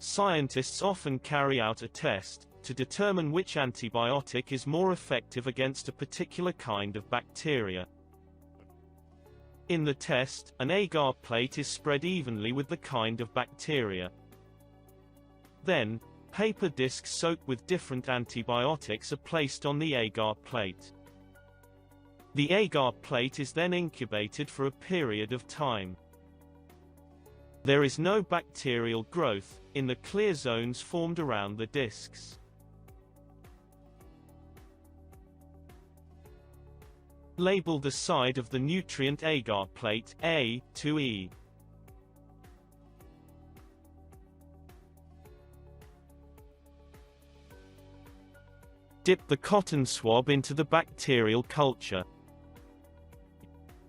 Scientists often carry out a test to determine which antibiotic is more effective against a particular kind of bacteria. In the test, an agar plate is spread evenly with the kind of bacteria. Then, paper discs soaked with different antibiotics are placed on the agar plate. The agar plate is then incubated for a period of time. There is no bacterial growth in the clear zones formed around the discs. Label the side of the nutrient agar plate A to E. Dip the cotton swab into the bacterial culture.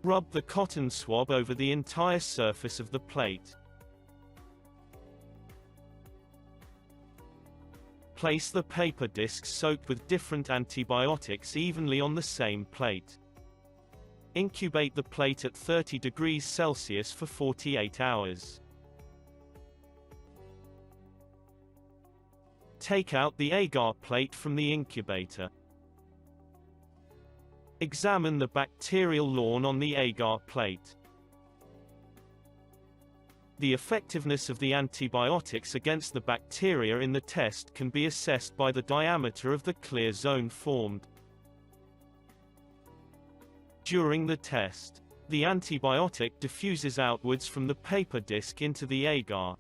Rub the cotton swab over the entire surface of the plate. Place the paper discs soaked with different antibiotics evenly on the same plate. Incubate the plate at 30 degrees Celsius for 48 hours. Take out the agar plate from the incubator. Examine the bacterial lawn on the agar plate. The effectiveness of the antibiotics against the bacteria in the test can be assessed by the diameter of the clear zone formed. During the test, the antibiotic diffuses outwards from the paper disc into the agar.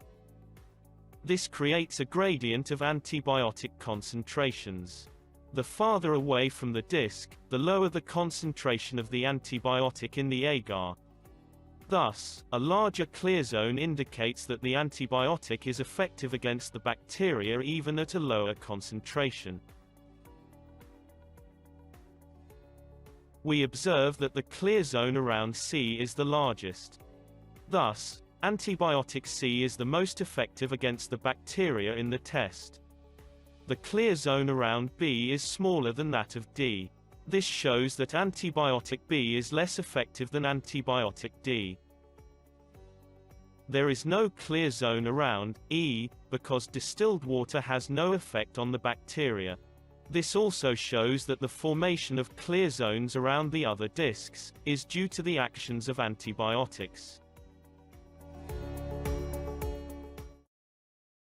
This creates a gradient of antibiotic concentrations. The farther away from the disc, the lower the concentration of the antibiotic in the agar. Thus, a larger clear zone indicates that the antibiotic is effective against the bacteria even at a lower concentration. We observe that the clear zone around C is the largest. Thus, antibiotic C is the most effective against the bacteria in the test. The clear zone around B is smaller than that of D. This shows that antibiotic B is less effective than antibiotic D. There is no clear zone around E, because distilled water has no effect on the bacteria. This also shows that the formation of clear zones around the other discs is due to the actions of antibiotics.